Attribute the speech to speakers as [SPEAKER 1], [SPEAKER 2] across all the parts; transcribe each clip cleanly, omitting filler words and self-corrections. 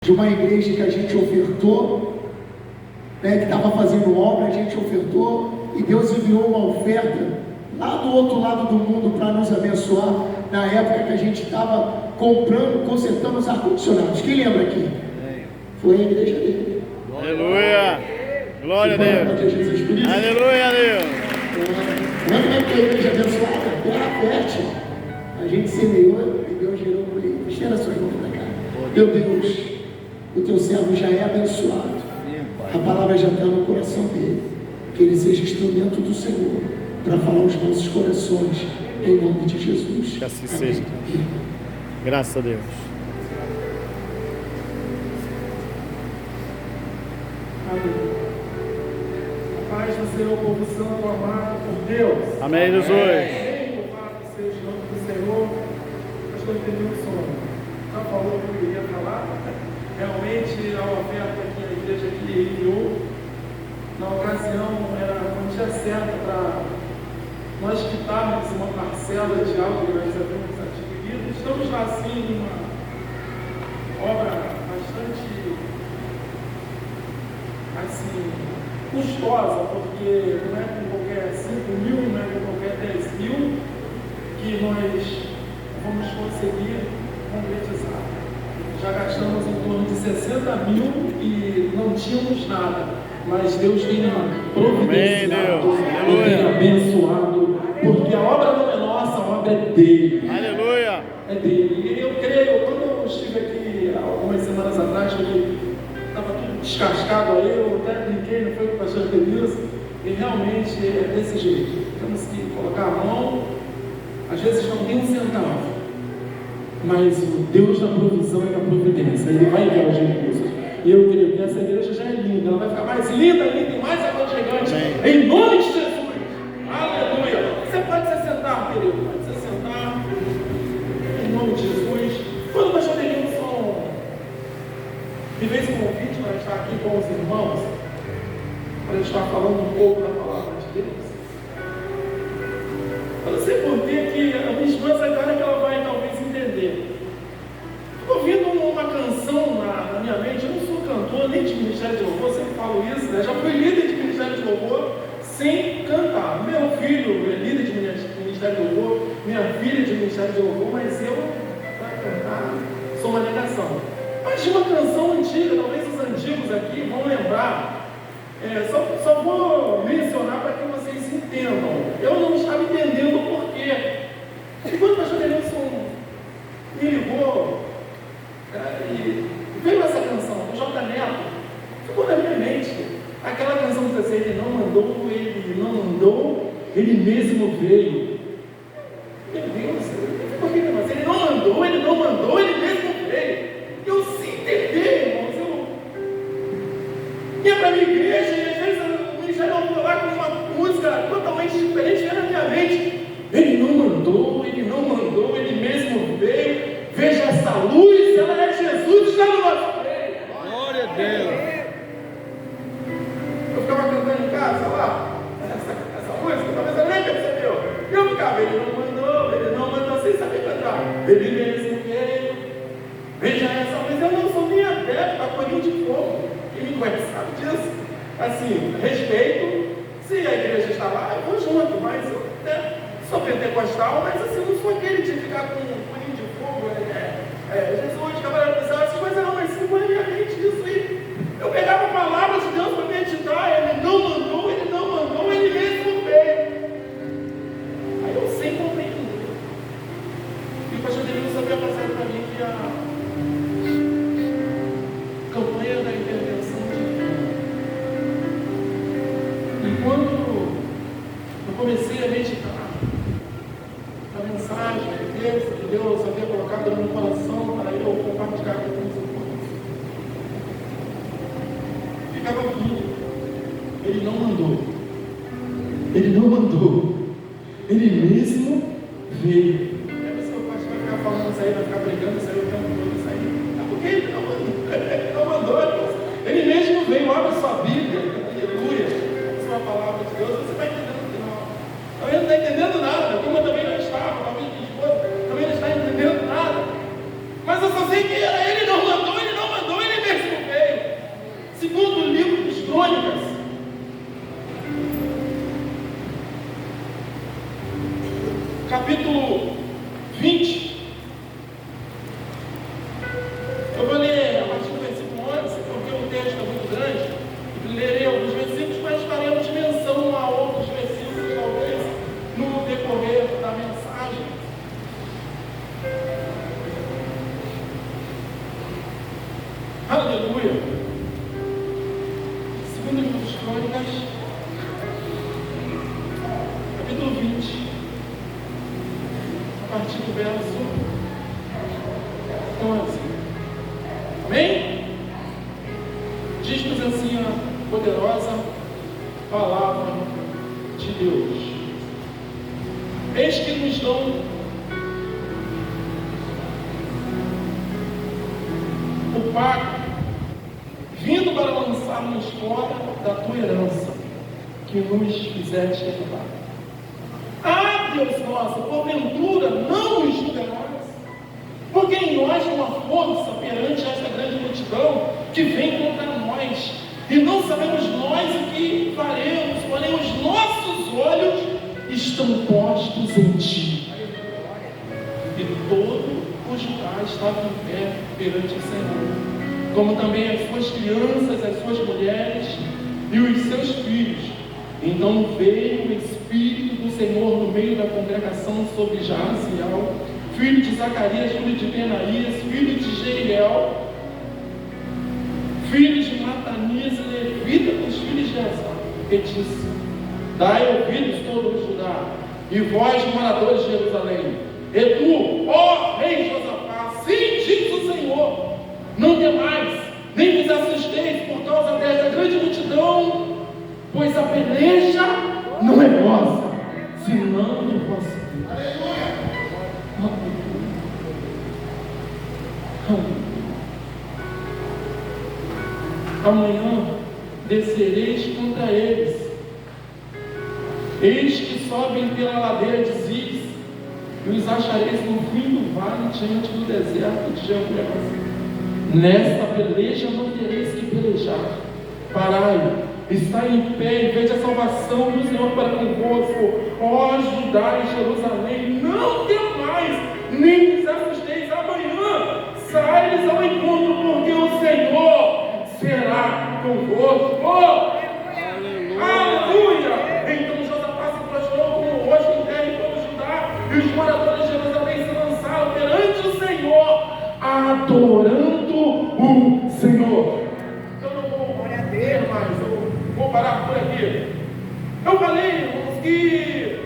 [SPEAKER 1] de uma igreja que a gente ofertou, né, que estava fazendo obra, a gente ofertou, e Deus enviou uma oferta lá do outro lado do mundo para nos abençoar, na época que a gente estava comprando, consertando os ar-condicionados. Quem lembra aqui? Foi a igreja dele.
[SPEAKER 2] Aleluia! Glória a Deus! Aleluia a Deus!
[SPEAKER 1] Lembra que a igreja abençoada? Terra fértil. A gente semeou e Deus gerou colheita. Cheira suas mãos para cá. Meu Deus, o teu servo já é abençoado. A palavra já está no coração dele. Que ele seja instrumento do Senhor para falar aos nossos corações, em nome de Jesus.
[SPEAKER 2] Que assim seja. Graças a Deus.
[SPEAKER 3] Amém. A paz do Senhor, povo santo, amado por Deus.
[SPEAKER 2] Amém, Jesus.
[SPEAKER 3] Louvado seja o nome do Senhor. Acho que eu entendi o sono. Já falou o que eu iria falar. Realmente, a oferta que a igreja aqui enviou, na ocasião, não tinha certo para nós quitarmos uma parcela de algo que nós havíamos adquirido. Estamos lá, sim, numa obra bastante assim, custosa, porque não é com qualquer 5 mil, não é com qualquer 10 mil que nós vamos conseguir concretizar. Já gastamos em torno de 60 mil e não tínhamos nada, mas Deus tem providenciado, Deus tem abençoado, porque a obra não é nossa, a obra é dele.
[SPEAKER 2] Aleluia!
[SPEAKER 3] É dele. E eu creio, quando eu estive aqui algumas semanas atrás, que estava tudo descascado aí, eu até brinquei, não foi com o pastor Denilson, e realmente é desse jeito. Temos que colocar a mão, às vezes não tem um centavo, mas o Deus da provisão e da providência, Ele vai enviar os recursos. E eu creio que essa igreja já é linda, ela vai ficar mais linda ainda e mais aconchegante, em nome de Jesus. Aleluia! Você pode se sentar, querido, pode se sentar, em nome de Jesus. Quando o pastor Denilson me fez um convite para estar aqui com os irmãos, para estar falando um pouco da palavra de Deus, eu não sei por que a minha esposa agora que ela vai talvez entender. Estou ouvindo uma canção na minha mente. Eu não sou cantor nem de ministério de louvor, sempre falo isso, né? Já fui líder de ministério de louvor sem cantar. Meu filho é líder de ministério de louvor, minha filha é de ministério de louvor, mas eu, para cantar, sou uma negação. Mas de uma canção antiga, talvez os antigos aqui vão lembrar. Só vou mencionar para que vocês entendam. Eu não estava entendendo o porquê. E quando o pastor Denilson me ligou e veio essa canção do J. Neto, ficou na minha mente. Aquela canção que diz assim: ele não mandou, ele mesmo veio. Meu Deus, por que negócio? Ele não mandou, ele mesmo veio. Eu sem entender, irmãos. Ia para a minha igreja e às vezes o ministério não lá com uma música totalmente diferente, era na minha mente. Ele não mandou, ele mesmo veio. Veja essa luz, ela é Jesus, está no nosso meio.
[SPEAKER 2] Glória a Deus!
[SPEAKER 3] Eu ficava cantando em casa, lá, essa música, talvez eu nem percebeu. Eu ficava, ele não mandou, sem saber cantar. Ele mesmo veio. Veja essa luz, eu não sou nem adepto a corinho de fogo. Quem me conhece sabe disso. Assim, respeito, se a igreja está lá, eu vou junto, mas eu sou pentecostal, mas assim, não sou aquele de ficar com corinho de fogo, Jesus, camarada pessoal, essas coisas não, mas ficou na minha mente isso aí. Eu pegava a palavra de Deus para meditar, ele não mandou, ele mesmo veio. Aí eu sem compreender. E o pastor Denilson havia passado para mim que a campanha da intervenção divina. E quando eu comecei a meditar a mensagem que Deus havia colocado no meu coração para eu compartilhar com os irmãos, ficava vindo. Ele não mandou, ele mesmo veio. Aí você vai ficar falando isso aí, vai ficar brigando isso aí o tempo todo, isso aí. É porque ele não mandou, ele mesmo veio. Abre sua Bíblia, aleluia, a sua palavra de Deus, você vai entendendo o final. Eu não estou entendendo nada, como eu também não estava, talvez minha esposa também não está entendendo nada. Mas eu só sei que era ele não mandou, ele Aleluia. Segundo livro dos Crônicas, capítulo 20, a partir do verso 11. Amém? Diz-nos assim a poderosa palavra de Deus. Eis que nos dão o pacto, vindo para lançar-nos fora da tua herança, que nos fizeste herdar. Ah, Deus nosso, porventura não nos julgarás, porque em nós há uma força perante esta grande multidão que vem contra nós, e não sabemos nós o que faremos, porém os nossos olhos estão postos em ti. E todo o Judá estava em pé perante o Senhor, como também as suas crianças, as suas mulheres e os seus filhos. Então veio o Espírito do Senhor no meio da congregação sobre Jaziel, filho de Zacarias, filho de Benaías, filho de Jeiel, filho de Matanias e levita dos filhos de Azar, e disse: dai ouvidos todo o Judá, e vós, moradores de Jerusalém, e tu, ó rei Josafá, assim diz o Senhor: não temais, nem vos assusteis por causa desta grande multidão, pois a peleja não é vossa, senão de vosso Deus. Aleluia. Amanhã descereis contra eles. Eis que sobem pela ladeira de Ziz, e os achareis no fim do vale, diante do deserto de Jeuel. Nesta peleja não tereis que pelejar. Parai, está em pé e veja a salvação do Senhor para convosco, ó Judá e Jerusalém. Não temais, nem vos assusteis. Amanhã sai-lhes ao encontro, porque o Senhor será convosco. Aleluia! Aleluia! Então Josafá se prostrou como o rosto em terra em todo Judá, e os moradores de Jerusalém se lançaram perante o Senhor, adorando o Senhor. Eu não vou ler mais, eu vou parar por aqui. Eu falei, irmãos, que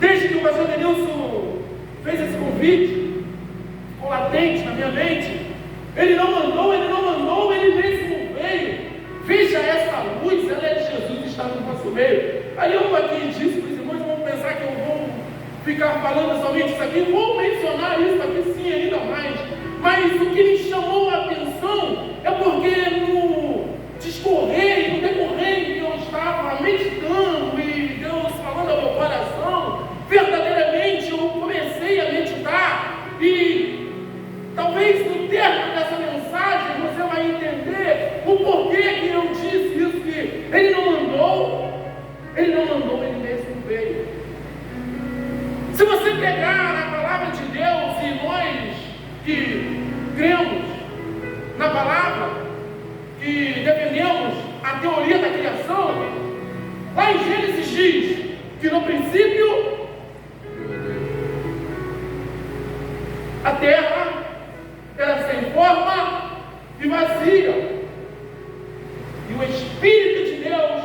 [SPEAKER 3] desde que o pastor Denilson fez esse convite, ficou latente na minha mente. Ele não mandou, ele mesmo veio. Veja essa luz, ela é de Jesus, está no nosso meio. Aí eu aqui disse para os irmãos, vão pensar que eu vou ficar falando somente isso aqui. Vou mencionar isso aqui sim, ainda mais. Mas o que me chamou a atenção é porque no discorrer, no decorrer que eu estava meditando e Deus falando ao meu coração, verdadeiramente eu comecei a meditar, e talvez no término dessa mensagem você vai entender o porquê que eu disse isso, que ele não mandou, ele mesmo veio. Se você pegar a palavra de Deus, e nós que cremos na palavra, que defendemos a teoria da criação, lá em Gênesis diz que no princípio a terra era sem forma e vazia, e o Espírito de Deus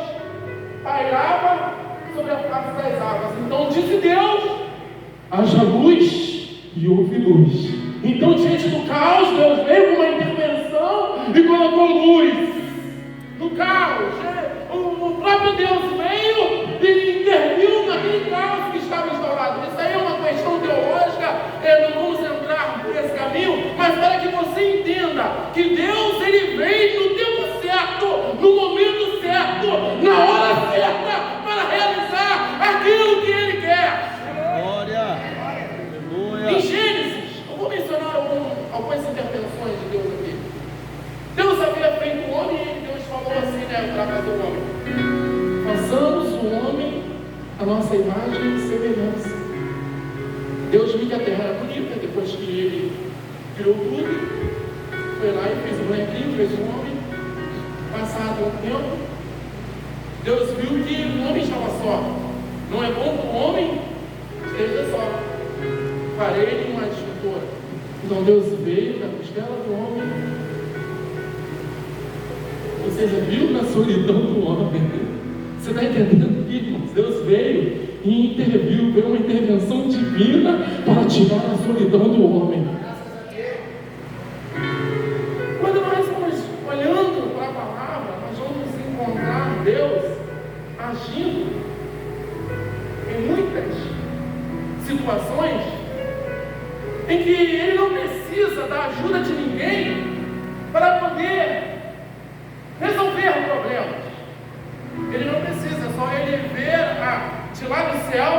[SPEAKER 3] pairava sobre a face das águas. Então disse Deus: haja luz, e houve luz. Então, diante do caos, Deus veio com uma intervenção e colocou luz no caos. O próprio Deus veio e interviu naquele caos que estava instaurado. Isso aí é uma questão teológica, não vamos entrar nesse caminho, mas para que você entenda que Deus, ele veio no tempo certo, no momento certo, na hora certa, para realizar aquilo que ele quer.
[SPEAKER 2] Glória! Aleluia!
[SPEAKER 3] Em Gênesis, eu vou mencionar algumas intervenções de Deus aqui. Deus havia feito o homem e Deus falou assim, através do homem: façamos o homem a nossa imagem e semelhança. Deus viu que a terra era bonita, depois que ele criou tudo, foi lá e fez o bonequinho, fez o homem. Passado um tempo, Deus viu que o homem estava só. Não é bom que o homem esteja só. Farei uma escultura. Então Deus veio da costela do homem Você já viu na solidão do homem? Você está entendendo que, irmãos, Deus veio e interviu, veio uma intervenção divina para tirar a solidão do homem. Quando nós vamos olhando para a palavra, nós vamos encontrar Deus agindo em muitas situações em que Ele não precisa da ajuda de ninguém para poder resolver problemas. Ele não precisa, é só ele ver de lá do céu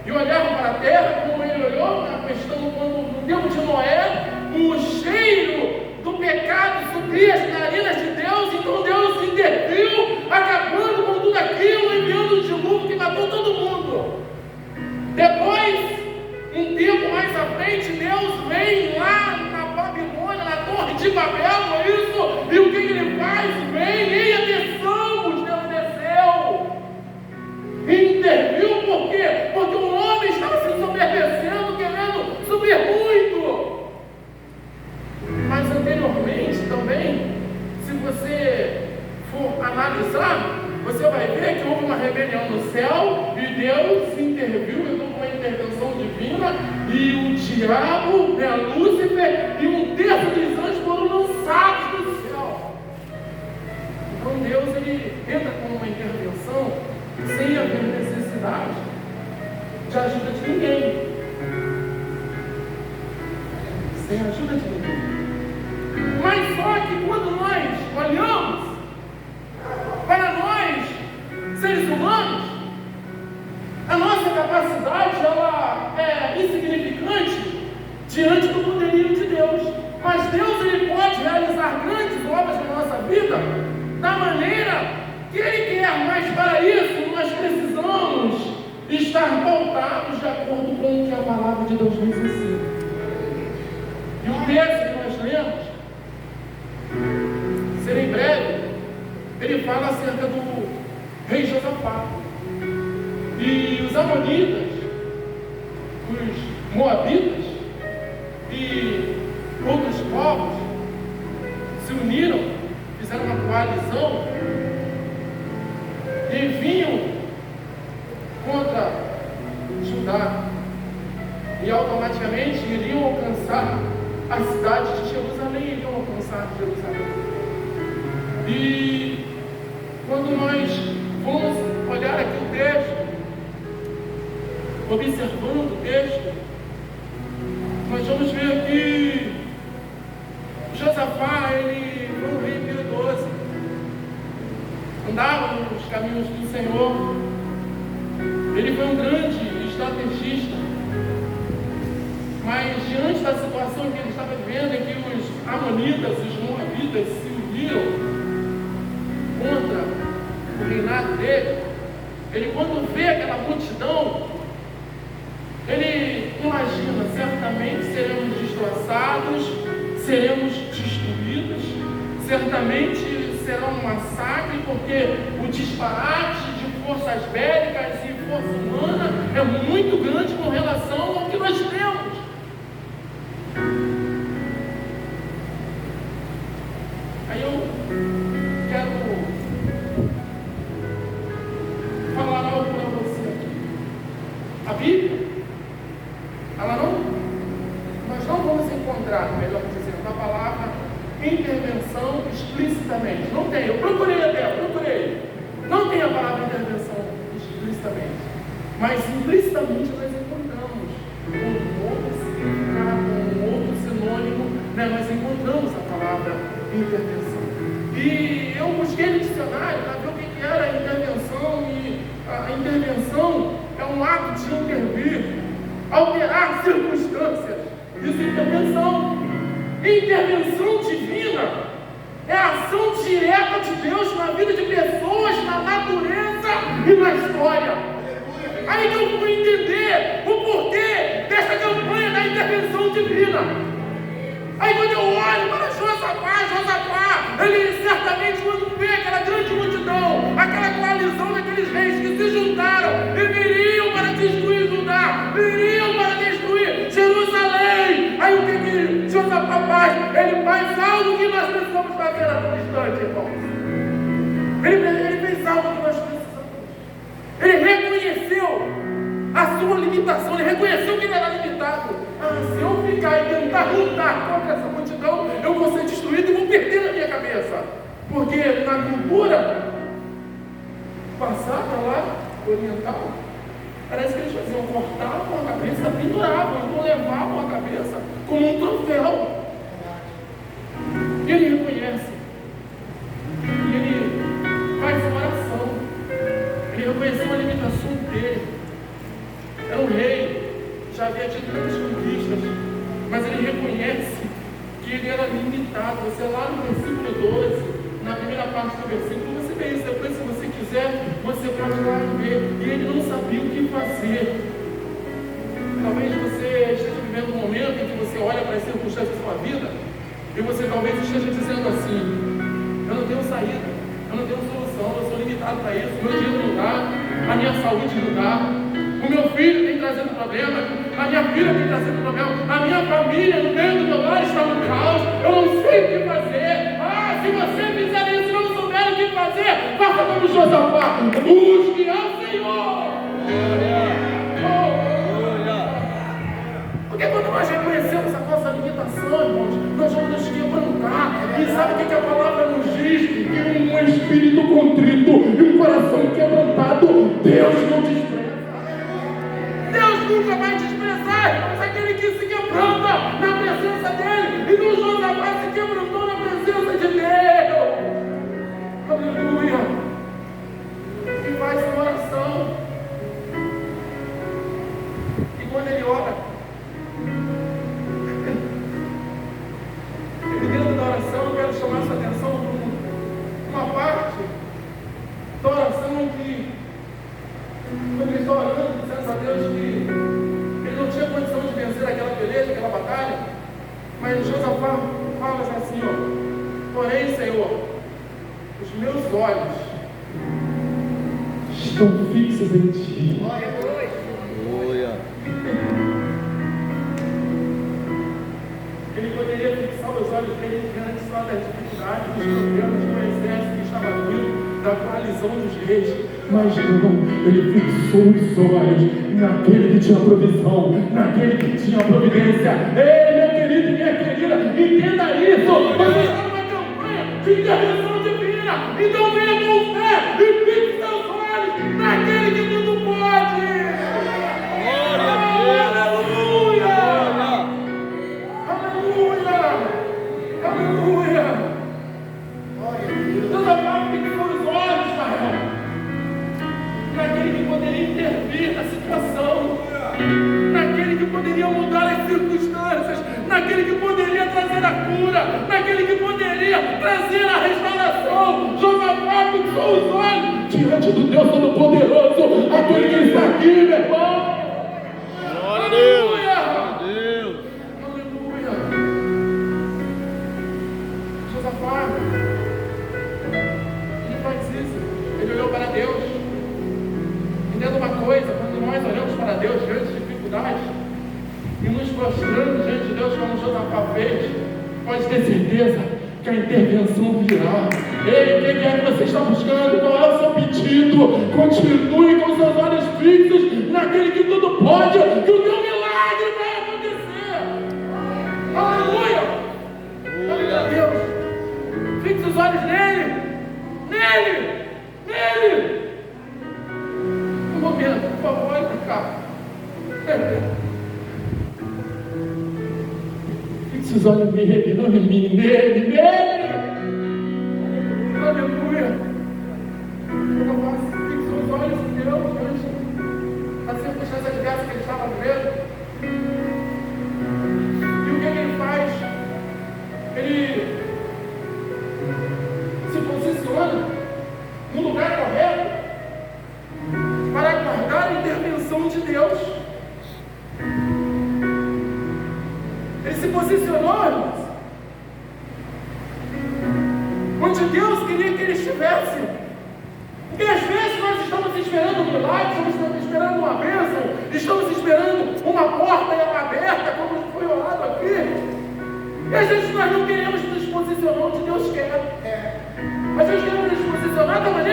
[SPEAKER 3] e olhar para a terra, como ele olhou na questão quando no tempo de Noé, o cheiro do pecado subia as narinas de Deus, então Deus interviu, acabando com tudo aquilo, enviando um dilúvio que matou todo mundo. Depois, um tempo mais à frente, Deus vem lá na Babilônia, na Torre de Babel, não é isso? E o que ele faz? Vem, e atenção, Deus desceu. E interviu por quê? Porque o homem estava se soberbecendo, querendo subir muito. Mas anteriormente também, se você for analisar, você vai ver que houve uma rebelião no céu e Deus interviu, então com uma intervenção divina, e o diabo, Lúcifer, e um terço dos anjos foram lançados do céu. Então Deus, ele entra com uma intervenção sem haver necessidade de ajuda de ninguém. Sem ajuda de ninguém. Mas só que quando nós olhamos para nós, seres humanos, a nossa capacidade ela é insignificante diante do poderio de Deus. Mas Deus, ele pode realizar grandes obras na nossa vida da maneira que Ele quer. Mas para isso nós precisamos estar voltados de acordo com o que a palavra de Deus nos ensina. E o texto que nós lemos, serei breve, ele fala acerca do rei Josafá. E os amonitas, os moabitas e outros povos se uniram, fizeram uma coalizão e vinham contra Judá e automaticamente iriam alcançar a cidade de Jerusalém, iriam alcançar Jerusalém. E quando nós vamos olhar aqui o texto, observando o texto, nós vamos ver que Josafá, ele foi um rei piedoso, andava nos caminhos do Senhor, ele foi um grande estrategista, mas diante da situação que ele estava vivendo, em que os amonitas, os moabitas se uniram contra o reinado dele, ele quando vê aquela multidão, ele imagina, certamente seremos destroçados, seremos destruídos, certamente será um massacre, porque o disparate de forças bélicas e força humana é muito grande com relação ao que nós temos. Aí eu quero falar algo para você aqui. A Bíblia, nós não vamos encontrar, melhor dizendo, a palavra intervenção explicitamente. Não tem, eu procurei. Não tem a palavra intervenção explicitamente. Mas implicitamente nós encontramos um outro significado, um outro sinônimo, nós encontramos a palavra intervenção. E eu busquei no dicionário para ver o que era a intervenção, e a intervenção é um ato de intervir, alterar circunstâncias. Isso é intervenção. Intervenção divina é a ação direta de Deus na vida de pessoas, na natureza e na história. Aí que eu fui entender o porquê dessa campanha da intervenção divina. Aí quando eu olho para Josafá, ele certamente, quando vê aquela grande multidão, aquela coalizão daqueles reis que se juntaram e viriam para destruir Judá, viriam para destruir Jerusalém. Aí o que Josafá faz? Ele faz algo que nós precisamos fazer a todo instante, irmãos. Ele fez algo que nós precisamos. Ele reconheceu a sua limitação, ele reconheceu que ele era limitado. Se eu ficar e tentar lutar contra essa multidão, eu vou ser destruído e vou perder a minha cabeça. Porque na cultura passada lá, oriental, parece que eles faziam, cortavam a cabeça, penduravam, então levavam a cabeça como um troféu. Ele reconhece. E ele faz uma oração. Ele reconheceu a limitação dele. Era um rei, já havia tido tantas conquistas, mas ele reconhece que ele era limitado. Você lá no versículo 12, na primeira parte do versículo, você vê isso. Depois, se você quiser, você pode ir lá e ver. E ele não sabia o que fazer. Talvez você esteja vivendo um momento em que você olha para as circunstâncias da sua vida e você talvez esteja dizendo assim: eu não tenho saída, eu não tenho solução, eu sou limitado para isso, meu dinheiro não dá, a minha saúde não dá, o meu filho tem trazendo problema, a minha filha tem trazendo problema, a minha família no meio do meu lar está no caos, eu não sei o que fazer. Se você fizer isso e não souber o que fazer, faça como Josafá, busque ao Senhor. Porque quando nós reconhecemos a nossa limitação, irmãos, nós vamos nos quebrantar. E sabe o que a palavra nos diz? Que um espírito contrito e um coração quebrantado, Deus não despreza. Deus nunca vai desprezar, irmãos, aquele que se quebranta na presença dele. E no Josafá se quebrantou na presença de Deus. Aleluia. E faz uma oração. E quando ele ora, dentro da oração, eu quero chamar sua atenção para uma parte da oração em que, quando ele está orando, dizendo a Deus que ele não tinha condição de vencer aquela peleja, aquela batalha, mas Josafá fala assim: porém, Senhor, os meus olhos estão fixos em Ti. Ele poderia fixar os olhos dele diante só das dificuldades, dos problemas do exército que estava vindo, da coalizão dos reis. Mas não, ele fixou os olhos naquele que tinha provisão, naquele que tinha providência. Ei, meu querido e minha querida, entenda isso. Você está numa campanha de intervenção divina. Então venha com fé e fixe seus olhos naquele que tudo pode. Intervir na situação, naquele que poderia mudar as circunstâncias, naquele que poderia trazer a cura, naquele que poderia trazer a restauração. Josafá fixou os olhos diante do Deus Todo-Poderoso, aquele que está aqui, meu irmão.
[SPEAKER 2] Glória a Deus. Aleluia.
[SPEAKER 3] Josafá, ele faz isso, ele olhou para Deus. Entenda uma coisa, quando nós olhamos para Deus diante de dificuldades e nos prostramos diante de Deus como Josafá fez, pode ter certeza que a intervenção virá. Ei, o que é que você está buscando? Qual é o seu pedido? Continue com seus olhos fixos naquele que tudo pode, que o teu milagre vai acontecer. Aleluia! Aleluia a Deus! Fixe os olhos nele! Nele! Nele! Um momento, por favor, olhe para cá. Fixe os olhos nele, não em mim, nele. Aleluia. Fixe os olhos em Deus, diante da circunstância adversa que ele estava vivendo. E o que ele faz? Ele se posiciona no lugar correto para aguardar a intervenção de Deus. Ele se posicionou, irmãos, onde Deus queria que ele estivesse. Porque às vezes nós estamos esperando um milagre, estamos esperando uma bênção, estamos esperando uma porta aberta, como foi orado aqui. E às vezes nós não queremos nos posicionar onde Deus quer. Às vezes queremos nos posicionar da maneira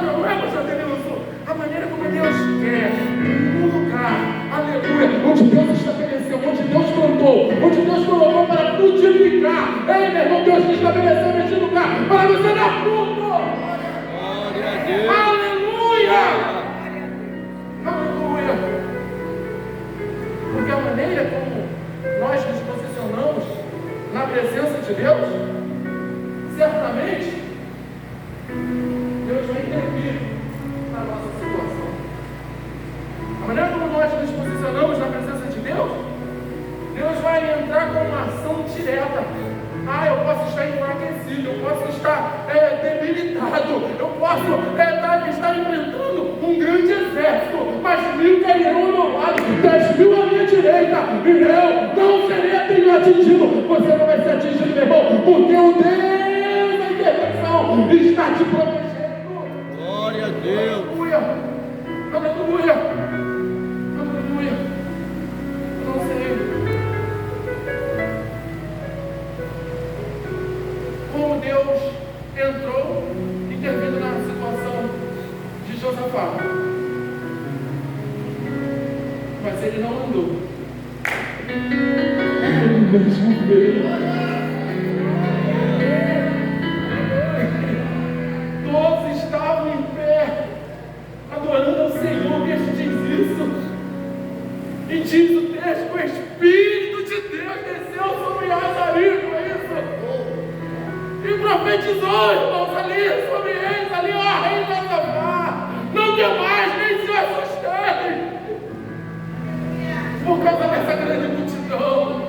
[SPEAKER 3] não é, pastor Denilson? A maneira como Deus quer, no lugar, aleluia, onde Deus estabeleceu, onde Deus plantou, onde Deus colocou para frutificar. Ei, meu irmão, Deus te estabeleceu neste lugar para você dar fruto.
[SPEAKER 2] Glória a Deus.
[SPEAKER 3] Aleluia! Aleluia! Porque a maneira como nós nos posicionamos na presença de Deus, certamente Deus vai intervir na nossa situação. A maneira como nós nos posicionamos na presença de Deus, Deus vai entrar com uma ação direta. Eu posso estar enfraquecido, eu posso estar debilitado, eu posso estar enfrentando um grande exército, mas 1000 cairão ao meu lado, 10.000 à minha direita, e eu não serei atingido. Você não vai ser atingido, meu irmão, porque o Deus da intervenção está te protegendo.
[SPEAKER 2] Glória a Deus.
[SPEAKER 3] Aleluia, aleluia, aleluia. Eu não sei como Deus entrou intervindo na situação de Josafá, mas ele não andou. Ele mesmo veio. Todos estavam em pé, adorando ao Senhor. Que diz isso, e diz o texto: o Espírito de Deus desceu sobre Azarias, é isso? E profetizou, irmãos, ali sobre eles, ali, ó, rei Josafá, não temais, nem se assustem, por causa dessa grande multidão.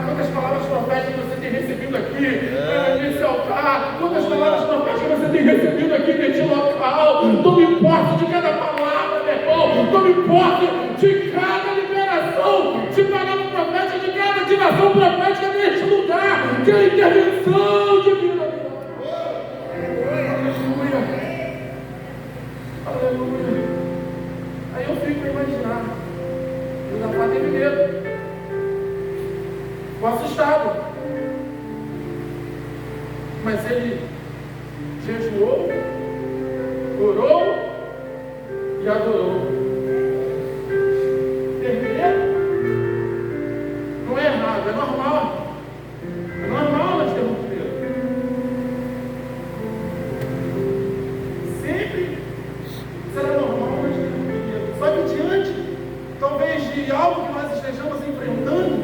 [SPEAKER 3] Quantas palavras proféticas você tem recebido aqui nesse altar, quantas palavras proféticas você tem recebido aqui neste local. Tome posse de cada palavra, meu irmão, tome posse de cada liberação, de palavra profética, de cada ativação profética neste lugar, que é a intervenção divina. Aleluia, aleluia. Aí eu fico a imaginar, Josafá teve medo, ficou assustado, mas ele jejuou, orou e adorou. Ter medo não é errado, é normal. É normal nós termos medo. Sempre será normal nós termos medo. Só que diante, talvez, de algo que nós estejamos enfrentando,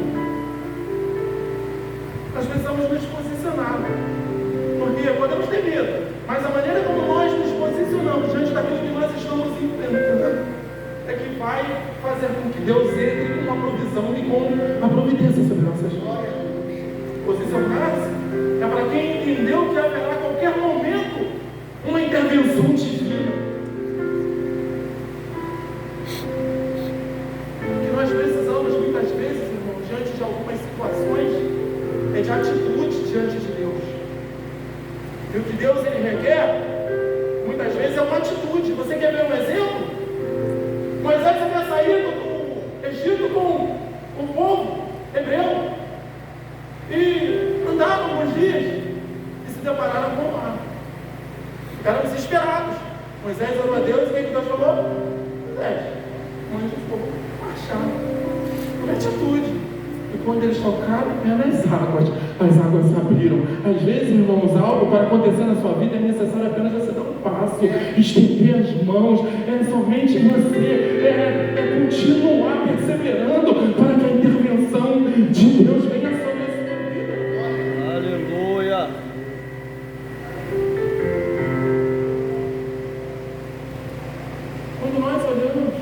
[SPEAKER 3] nós precisamos nos posicionar. Porque podemos ter medo, mas a maneira como nós nos posicionamos diante daquilo que nós estamos enfrentando é que vai fazer com que Deus entre com a provisão e com a providência sobre nossas vidas. Posicionar-se é para quem entendeu que haverá a qualquer momento uma intervenção divina. O que nós precisamos muitas vezes, irmão, diante de algumas situações, é de atitude diante de Deus. E o que Deus ele requer, muitas vezes, é uma atitude. Você quer ver um exemplo? Moisés havia saído do Egito com o povo hebreu e andaram alguns dias e se depararam com o mar. Ficaram desesperados. Moisés orou a Deus e o que Deus falou? Moisés, o anjo ficou marchando por atitude. E quando eles tocaram nas águas, as águas se abriram. Às vezes, irmãos, algo para acontecer na sua vida é necessário apenas você dar um passo, estender as mãos. É somente você continuar perseverando para que a intervenção de Deus venha sobre a sua vida.
[SPEAKER 2] Aleluia.
[SPEAKER 3] Quando nós olhamos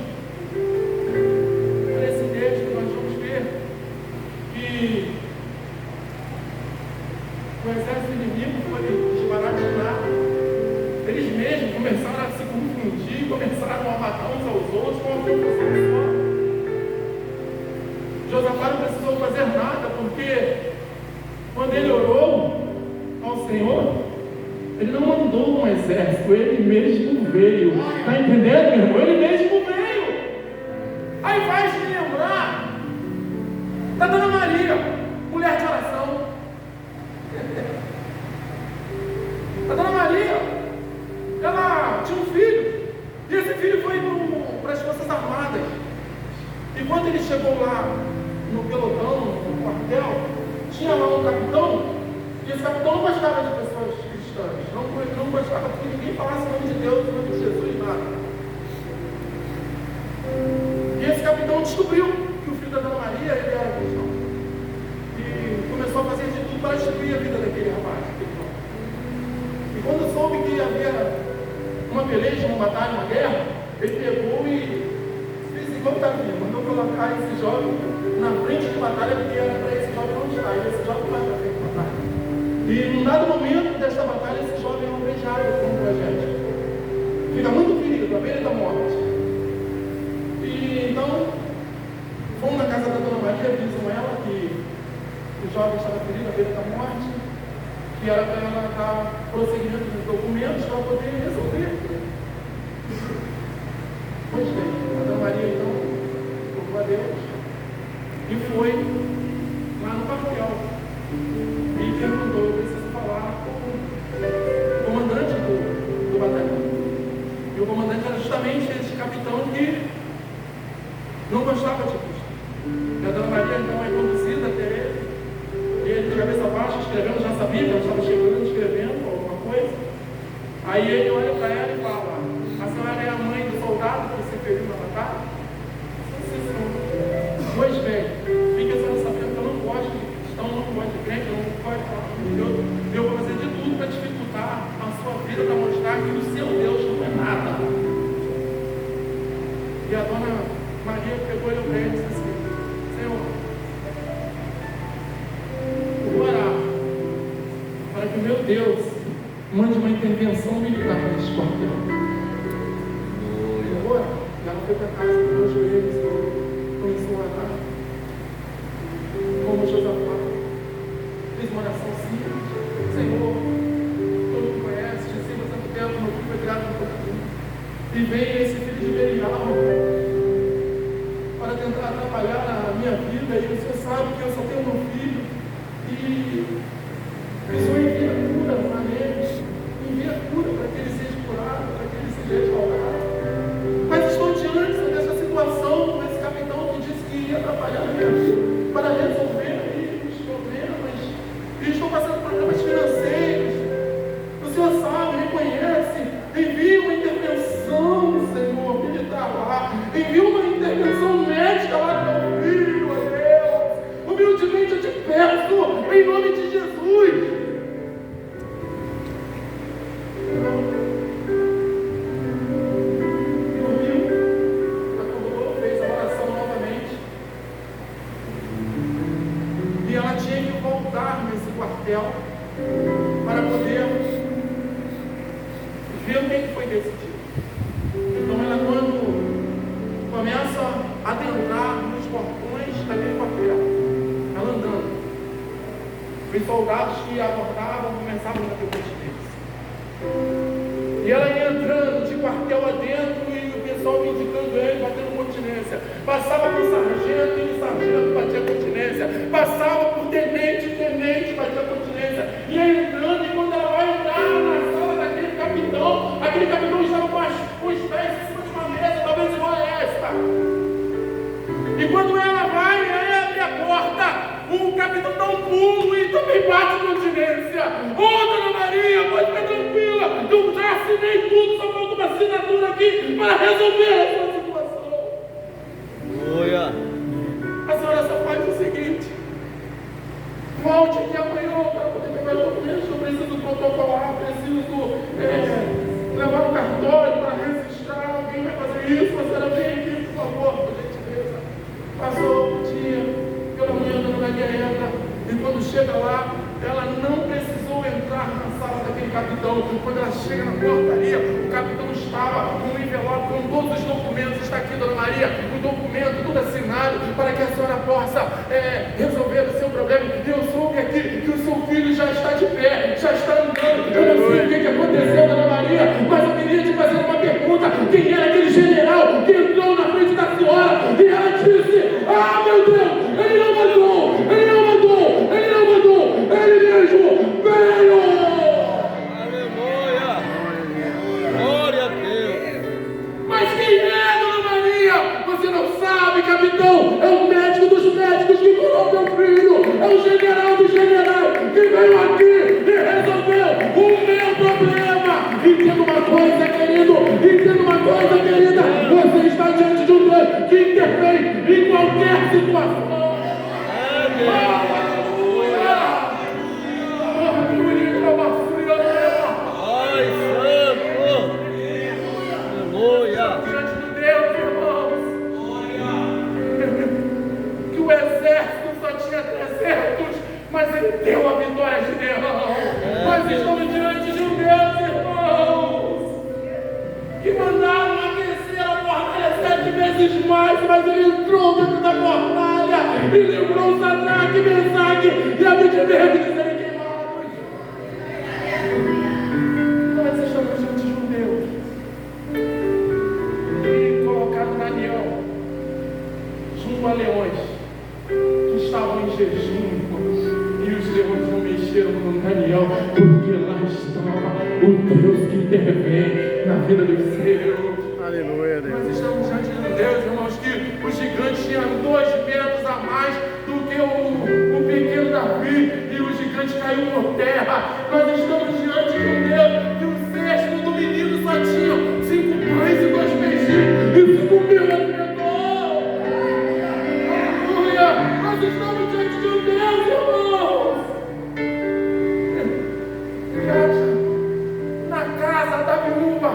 [SPEAKER 3] para esse texto, nós vamos ver que o exército inimigo foi desbaratinado. Eles mesmos começaram a se confundir, começaram a matar uns aos outros com uma confusão só. Josafá não precisou fazer nada, porque quando ele orou ao Senhor, ele não mandou um exército, ele mesmo veio. Está entendendo, meu irmão? Ele mesmo veio. Aí faz me lembrar da Dona Maria, mulher de oração. A Dona Maria, ela chegou lá no pelotão, no quartel, tinha lá um capitão, e esse capitão não gostava de pessoas cristãs, não gostava que ninguém falasse o nome de Deus, o nome de Jesus, nada. E esse capitão descobriu que o filho da Dona Maria, ele era cristão. E começou a fazer de tudo para destruir a vida daquele rapaz. E quando soube que havia uma peleja, uma batalha, uma guerra, ele pegou e fez igual está aqui, mandou colocar esse jovem na frente de batalha, porque era para esse jovem não estar, e esse jovem vai para frente de batalha. E num dado momento desta batalha, esse jovem é alvejado por um projétil. Fica muito ferido, à beira da morte. E então, fomos na casa da Dona Maria, avisam ela que o jovem estava ferido à beira da morte, que era para ela dar prosseguimento nos documentos para poder resolver. Pois bem, a Dona Maria então louvou a Deus e foi lá no quartel e perguntou: eu preciso falar com o comandante do batalhão. E o comandante era justamente esse capitão que não gostava de Cristo. E a Dona Maria então é conduzida até ele, e ele de cabeça baixa, escrevendo, já sabia que ela estava chegando, escrevendo alguma coisa. Aí ele olha para ela e fala: a senhora é a mãe do soldado que se feriu na batalha? Sim, senhor. Pois bem, fica sabendo que eu não gosto de cristão, não gosto de crente, eu não gosto de falar de Deus. Eu vou fazer de tudo para dificultar a sua vida, para mostrar que o seu Deus não é nada. E a Dona Maria pegou ele e disse assim: Senhor, eu vou orar para que o meu Deus mande uma intervenção militar nesse quartel. Eu vou orar. E ela foi para casa, pegou os joelhos e começou a orar. Como Josafá fez uma oração simples: Senhor, tu me conheces, receba santo tempo, meu filho foi criado no português. E veio esse filho de Belial para tentar atrapalhar a minha vida, e o Senhor sabe que eu só tenho meu filho, e o Senhor envia cura para ele, envia cura para que ele seja curado, para que ele seja restaurado. Mas estou diante dessa situação com esse capitão que disse que ia atrapalhar a minha vida para resolver os problemas, e estou passando problemas financeiros. O Senhor sabe, reconhece, envia uma intervenção, Senhor, militar lá, envia uma intervenção médica lá no meu filho, ó Deus. Humildemente eu te peço, em nome de Jesus. Fez a oração novamente. E ela tinha que voltar nesse quartel para poder ver o que foi decidido. Então ela, quando começa a adentrar nos portões daquele quartel, ela andando, os soldados que abordavam começavam a ter continência. E ela ia entrando de quartel adentro, e o pessoal indicando ele, batendo continência. Passava por sargento, e o sargento batia continência. Passava por tenente, e tenente batia continência. Ia entrando, e quando ela vai entrar na sala daquele capitão, aquele capitão estava com os pés em cima de uma mesa, talvez igual a esta. E quando ela vai, ela abre a porta, o capitão dá um pulo e também bate continência. Dona Maria, pode ficar tranquila, eu já assinei tudo, só falta uma assinatura aqui para resolver a sua situação.
[SPEAKER 2] Aleluia.
[SPEAKER 3] A senhora só faz o seguinte: volte aqui amanhã para poder pegar os documentos, eu preciso protocolar, preciso levar no cartório para registrar, alguém vai fazer isso, a senhora vem aqui, por favor, por gentileza. Passou o dia, pela manhã a Dona Maria entra, e quando chega lá, ela não precisou entrar na sala daquele capitão. Quando ela chega na portaria, o capitão estava com um envelope com todos os documentos. Está aqui, Dona Maria, o documento tudo assinado para que a senhora possa resolver o seu problema. Eu soube aqui que o seu filho já está de pé, já está andando. Eu não sei o que aconteceu, Dona Maria, mas eu queria te fazer uma pergunta: quem era aquele general que entrou na frente da senhora? E ela disse: ah, meu Deus, ele não mandou, ele não mandou, ele não mandou, ele mesmo veio.
[SPEAKER 2] Aleluia. Glória a Deus.
[SPEAKER 3] Mas quem é, Dona Maria? Você não sabe, capitão, é o médico exército só tinha 300, mas ele deu a vitória de Deus. Nós estamos diante de um Deus, irmãos, que mandaram aquecer a fornalha 7 vezes mais, mas ele entrou dentro da fornalha e livrou Sadraque, Mesaque e Abednego de serem queimados. Nós estamos diante de um Deus que colocaram Daniel junto a leões que estavam em jejum, e os leões não mexeram com Daniel, porque lá estava o Deus que intervém na vida dos seus.
[SPEAKER 2] Aleluia, Deus.
[SPEAKER 3] Nós estamos diante de um Deus, irmãos, que o gigante tinha 2 metros a mais do que o pequeno Davi, e o gigante caiu por terra. Nós estamos diante de um Deus que o cesto do menino só tinha 5 pães e 2 peixinhos, e 5 mil alimentou. Aleluia! Nós estamos diante de um Deus, irmãos. Na casa da viúva,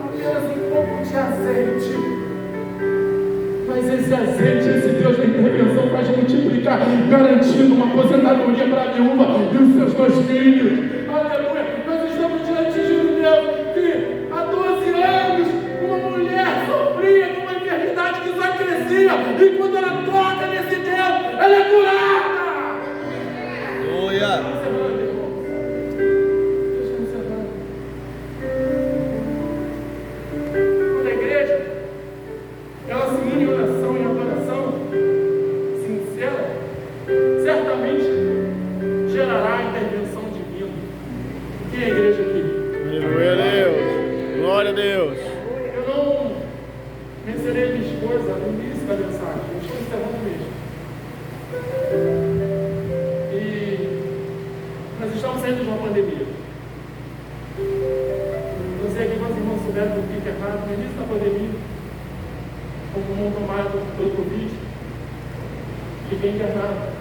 [SPEAKER 3] apenas um pouco de azeite. Mas esse azeite, esse Deus da intervenção faz multiplicar, garantindo uma aposentadoria para a viúva e os seus 2 filhos. Aleluia! Nós estamos diante de um Deus que há 12 anos uma mulher sofria com uma enfermidade que só crescia, e quando ela toca nesse Deus, ela é curada.
[SPEAKER 2] Aleluia!
[SPEAKER 3] Quando a igreja ela se une em oração e adoração sincera, certamente gerará a intervenção divina. Quem é a igreja aqui?
[SPEAKER 2] Aleluia, Deus. Glória a Deus.
[SPEAKER 3] Eu não mencionei minha esposa no início da mensagem, eu estou encerrando mesmo. E nós estamos saindo de uma pandemia. Não sei aqui quantos irmãos souberam do que é errado no início da pandemia, como tomado pelo Covid, fiquei internado.